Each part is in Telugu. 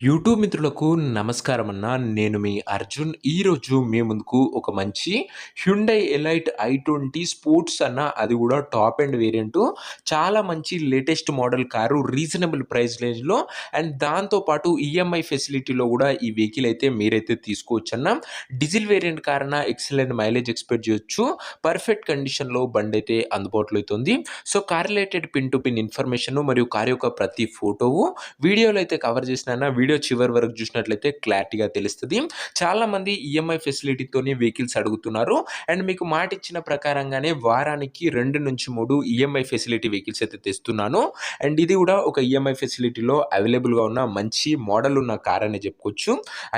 యూట్యూబ్ మిత్రులకు నమస్కారం అన్న. నేను మీ అర్జున్. ఈరోజు మీ ముందుకు ఒక మంచి హ్యుండై ఎలైట్ i20 స్పోర్ట్స్ అన్న, అది కూడా టాప్ ఎండ్ వేరియంటు. చాలా మంచి latest model car, reasonable price రేంజ్‌లో అండ్ దాంతో పాటు ఈఎంఐ ఫెసిలిటీలో కూడా ఈ వెహికల్ అయితే మీరైతే తీసుకోవచ్చన్న. డీజిల్ వేరియంట్ కారణ ఎక్సలెంట్ మైలేజ్ ఎక్స్‌పెక్ట్ చేయొచ్చు. పర్ఫెక్ట్ కండిషన్‌లో బండైతే అందుబాటులో అయితే ఉంది. So car related pin to pin information మరియు కార్ యొక్క ప్రతి ఫోటోవు వీడియోలో అయితే కవర్ చేసినాన. వీడియో చివరి వరకు చూసినట్లయితే క్లారిటీగా తెలుస్తది. చాలామంది ఈఎంఐ ఫెసిలిటీతోని వెహికల్స్ అడుగుతున్నారు. అండ్ మీకు మాట ఇచ్చిన ప్రకారంగానే వారానికి 2-3 ఈఎంఐ ఫెసిలిటీ వెహికల్స్ అయితే తెస్తున్నాను. అండ్ ఇది కూడా ఒక ఈఎంఐ ఫెసిలిటీలో అవైలబుల్‌గా ఉన్న మంచి మోడల్ ఉన్న కార్ అనే చెప్పుకోవచ్చు.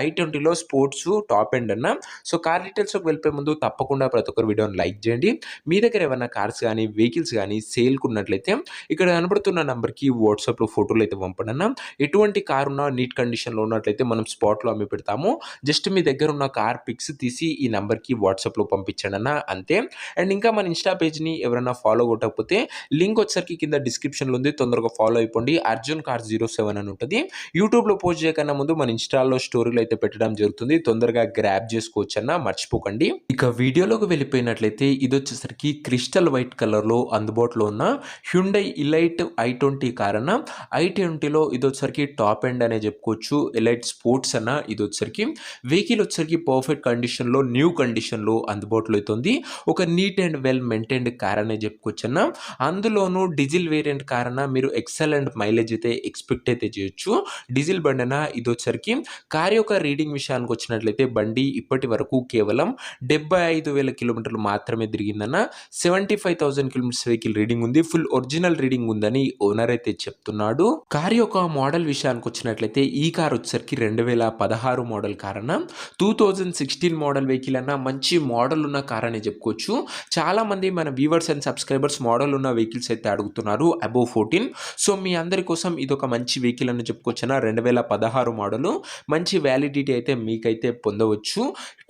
i20లో స్పోర్ట్స్ టాప్ ఎండ్ అన్న. సో కార్ డీటెయిల్స్‌లోకి వెళ్ళిపోయే ముందు తప్పకుండా ప్రతి ఒక్కరు వీడియోని లైక్ చేయండి. మీ దగ్గర ఏమైనా కార్స్ గానీ, వెహికల్స్ గానీ సేల్‌కి ఉన్నట్లయితే ఇక్కడ కనబడుతున్న నంబర్‌కి వాట్సాప్‌లో ఫోటోలు అయితే పంపండి అన్న. ఎటువంటి కార్ ఉన్నా నీట్ కండిషన్‌లో ఉన్నట్లయితే మనం స్పాట్‌లో అమ్మి పెడతాము. జస్ట్ మీ దగ్గర ఉన్న కార్ పిక్స్ తీసి ఈ నంబర్‌కి వాట్సాప్‌లో పంపించండి అన్న, అంతే. అండ్ ఇంకా మన ఇన్‌స్టా పేజ్‌ని ఎవరైనా ఫాలో కొట్టకపోతే లింక్ వచ్చేసరికి కింద డిస్క్రిప్షన్‌లో ఉంది. తొందరగా ఫాలో అయిపోండి. అర్జున్ కార్స్ 07 అని ఉంటది. యూట్యూబ్‌లో పోస్ట్ చేయకన్నా ముందు మన ఇన్‌స్టాలో స్టోరీలు అయితే పెట్టడం జరుగుతుంది. తొందరగా గ్రాబ్ చేసుకోవచ్చన్న, మర్చిపోకండి. ఇక వీడియోలోకి వెళ్ళిపోయినట్లయితే ఇదొచ్చేసరికి క్రిస్టల్ వైట్ కలర్‌లో అందుబాటులో ఉన్న హ్యుండై ఎలైట్ i20 కార్ అన్న. i20లో ఇదొచ్చేసరికి టాప్ ఎండ్ అనే చెప్పుకోవచ్చు. ఎలైట్ స్పోర్ట్స్ అన్న. ఇదొచ్చేసరికి వెహికల్ వచ్చేసరికి పర్ఫెక్ట్ కండిషన్‌లో, న్యూ కండిషన్‌లో అందుబాటులో అయితే ఉంది. ఒక neat and well maintained car అనే చెప్పుకోవచ్చన్న. అందులోనూ డీజిల్ వేరియంట్ కార్ అన్న. మీరు ఎక్సలెంట్ మైలేజ్ అయితే ఎక్స్‌పెక్ట్ అయితే చేయొచ్చు. డీజిల్ బండి అన్న. ఇదొచ్చేసరికి కార్ యొక్క రీడింగ్ విషయానికి వచ్చినట్లయితే బండి ఇప్పటి వరకు కేవలం 75,000 కిలోమీటర్లు మాత్రమే తిరిగిందన్న. 75,000 కిలోమీటర్స్ వెహికల్ రీడింగ్ ఉంది. ఫుల్ ఒరిజినల్ రీడింగ్ ఉందని ఓనర్ అయితే చెప్తున్నాడు. కార్ యొక్క మోడల్ విషయానికి వచ్చినట్లయితే ఈ కార్ వచ్చేసరికి 2016 మోడల్ కార్ అన్న. 2016 మోడల్ వెహికల్ అన్న. మంచి మోడల్ ఉన్న కార్ అని చెప్పుకోవచ్చు. చాలా మంది మన వ్యూవర్స్ అండ్ సబ్స్క్రైబర్స్ మోడల్ ఉన్న వెహికల్స్ అయితే అడుగుతున్నారు, అబోవ్ 14. సో మీ అందరి కోసం ఇది ఒక మంచి వెహికల్ అని చెప్పుకోవచ్చు అన్న. 2016 మోడల్, మంచి వ్యాలిడిటీ అయితే మీకైతే పొందవచ్చు.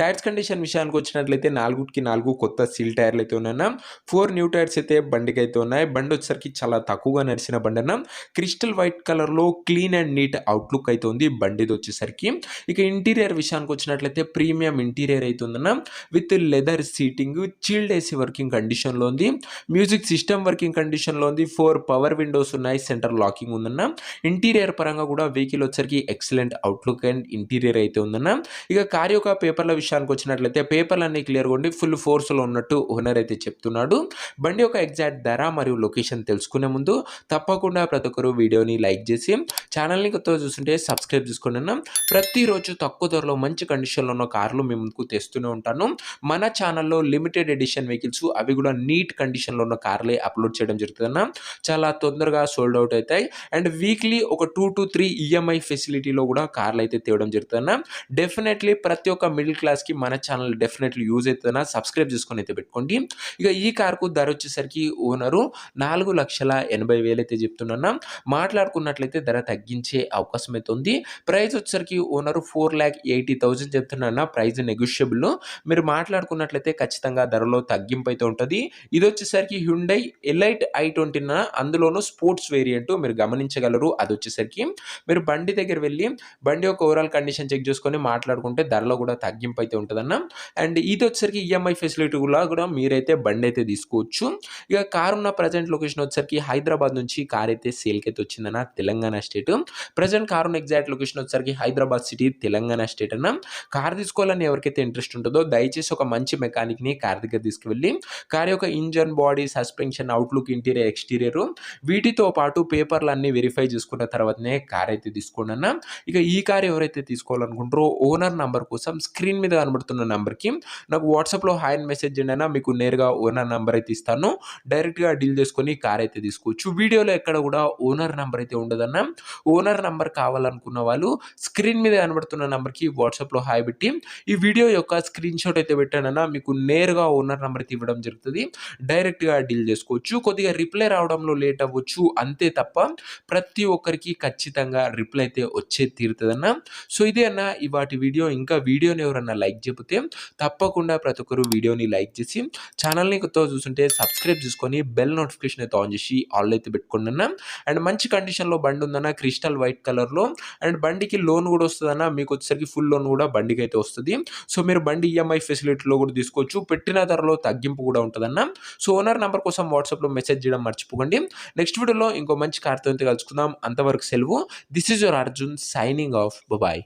టైర్స్ కండిషన్ విషయానికి వచ్చినట్లయితే 4కి 4 కొత్త సీల్ టైర్లు అయితే ఉన్నాయన్న. 4 న్యూ టైర్స్ అయితే బండికి అయితే ఉన్నాయి. బండి వచ్చేసరికి చాలా తక్కువగా నడిచిన బండి అన్న. క్రిస్టల్ వైట్ కలర్‌లో క్లీన్ అండ్ నీట్ అవుట్‌లుక్ అయితే ఉంది బండిది వచ్చేసరికి. ఇక ఇంటీరియర్ విషయానికి వచ్చినట్లయితే ప్రీమియం ఇంటీరియర్ అయితే ఉందన్న. With leather seating, chilled AC working కండిషన్‌లో ఉంది. మ్యూజిక్ సిస్టమ్ వర్కింగ్ కండిషన్‌లో ఉంది. 4 పవర్ విండోస్ ఉన్నాయి. సెంటర్ లాకింగ్ ఉందన్న. ఇంటీరియర్ పరంగా కూడా వెహికల్ వచ్చేసరికి ఎక్సలెంట్ అవుట్‌లుక్ అండ్ ఇంటీరియర్ అయితే ఉందన్న. ఇక కార్ యొక్క పేపర్ల విషయానికి వచ్చినట్లయితే పేపర్లు అన్ని క్లియర్‌గా ఉండి ఫుల్ ఫోర్స్‌లో ఉన్నట్టు ఓనర్ అయితే చెప్తున్నాడు. బండి యొక్క ఎగ్జాక్ట్ ధర మరియు లొకేషన్ తెలుసుకునే ముందు తప్పకుండా ప్రతి ఒక్కరు వీడియోని లైక్ చేసి ఛానల్‌ని కొత్తగా చూస్తుంటే సబ్స్క్రైబ్ చేసుకోండి అన్న. ప్రతిరోజు తక్కువ ధరలో మంచి కండిషన్‌లో ఉన్న కార్లు మీ ముందుకు తెస్తూనే ఉంటాను. మన ఛానల్‌లో లిమిటెడ్ ఎడిషన్ వెహికల్స్, అవి కూడా నీట్ కండిషన్‌లో ఉన్న కార్లే అప్లోడ్ చేయడం జరుగుతుందన్న. చాలా తొందరగా సోల్డ్ అవుట్ అవుతాయి. అండ్ వీక్లీ ఒక 2-3 ఈఎంఐ ఫెసిలిటీలో కూడా కార్లు అయితే తేవడం జరుగుతుందన్న. డెఫినెట్లీ ప్రతి ఒక్క మిడిల్ క్లాస్‌కి మన ఛానల్ డెఫినెట్లీ యూజ్ అవుతుందన్న. సబ్స్క్రైబ్ చేసుకొని అయితే పెట్టుకోండి. ఇక ఈ కార్కు ధర వచ్చేసరికి ఓనరు 4,80,000 అయితే చెప్తున్నా. మాట్లాడుకున్నట్లయితే ధర తగ్గించే అవకాశం అయితే ఉంది. ప్రైస్ వచ్చేసరికి ఓనరు 4,80,000 చెప్తున్నా. Price negotiable. మీరు మాట్లాడుకున్నట్లయితే ఖచ్చితంగా ధరలో తగ్గింపు అయితే ఉంటుంది. ఇది వచ్చేసరికి హ్యుండై ఎలైట్ i20 అన్న. అందులోనూ స్పోర్ట్స్ వేరియంట్ మీరు గమనించగలరు. అది వచ్చేసరికి మీరు బండి దగ్గర వెళ్ళి బండి యొక్క ఓవరాల్ కండిషన్ చెక్ చేసుకొని మాట్లాడుకుంటే ధరలో కూడా తగ్గింపు అయితే ఉంటుందన్న. అండ్ ఇది వచ్చేసరికి ఈఎంఐ ఫెసిలిటీ కూడా మీరైతే బండి అయితే తీసుకోవచ్చు. ఇక కార్ ఉన్న ప్రజెంట్ లొకేషన్ వచ్చేసరికి హైదరాబాద్ నుంచి కార్ అయితే సేల్కి అయితే వచ్చిందన్న, తెలంగాణ స్టేట్. ప్రజెంట్ కార్ ఉన్న ఎగ్జాక్ట్ లొకేషన్ వచ్చేసరికి హైదరాబాద్ సిటీ, తెలంగాణ స్టేట్ అన్న. కార్ తీసుకోవాలని ఎవరికైతే ఇంట్రెస్ట్ ఉంటుందో దయచేసి ఒక మంచి మెకానిక్ని కార్ దగ్గర తీసుకువెళ్ళి కార్ యొక్క engine, body, suspension, outlook, interior, exterior వీటితో పాటు పేపర్లు అన్ని వెరిఫై చేసుకున్న తర్వాతనే కార్ అయితే తీసుకోండి అన్న. ఇక ఈ కార్ ఎవరైతే తీసుకోవాలనుకుంటారో ఓనర్ నంబర్ కోసం స్క్రీన్ మీద కనబడుతున్న నంబర్కి నాకు వాట్సాప్‌లో హాయ్ అని మెసేజ్ చేయండి అన్న. మీకు నేరుగా ఓనర్ నంబర్ అయితే ఇస్తాను. డైరెక్ట్‌గా డీల్ చేసుకొని కార్ అయితే తీసుకోవచ్చు. వీడియోలో ఎక్కడ కూడా ఓనర్ నంబర్ అయితే ఉండదన్న. ఓనర్ నంబర్ కావాలనుకున్న వాళ్ళు స్క్రీన్ మీద కనబడుతున్న నంబర్‌కి వాట్సాప్‌లో హాయ్ పెట్టి ఈ వీడియో యొక్క స్క్రీన్‌షాట్ అయితే పెట్టానన్న. మీకు నేరుగా ఓనర్ నంబర్ అయితే ఇవ్వడం జరుగుతుంది. డైరెక్ట్‌గా డీల్ చేసుకోవచ్చు. కొద్దిగా రిప్లై రావడంలో లేట్ అవ్వచ్చు, అంతే తప్ప ప్రతి ఒక్కరికి ఖచ్చితంగా రిప్లై అయితే వచ్చే తీరుతుందన్న. సో ఇదే అన్న ఇవాటి వీడియో. ఇంకా వీడియోని ఎవరన్నా లైక్ చేయకపోతే తప్పకుండా ప్రతి ఒక్కరు వీడియోని లైక్ చేసి ఛానల్‌ని కొత్తగా చూస్తుంటే సబ్స్క్రైబ్ చేసుకొని బెల్ నోటిఫికేషన్ అయితే ఆన్ చేసి ఆల్ అయితే పెట్టుకోండి అన్న. అండ్ మంచి కండిషన్‌లో బండి ఉందన్న. క్రిస్టల్ వైట్ కలర్‌లో అండ్ బండికి లోన్ కూడా వస్తదన్న. మీకొచ్చేసరికి ఫుల్ లోన్ కూడా బండికైతే వస్తది. సో, మీరు బండి ఈఎంఐ ఫెసిలిటీలో కూడా తీసుకోవచ్చు. పెట్టిన ధరలో తగ్గింపు కూడా ఉంటదన్న. సో, ఓనర్ నంబర్ కోసం వాట్సాప్‌లో మెసేజ్ చేయడం మర్చిపోకండి. నెక్స్ట్ వీడియోలో ఇంకో మంచి కార్‌తో అయితే కలుసుకుందాం. అంతవరకు సెలవు. This is your Arjun signing off. Bye.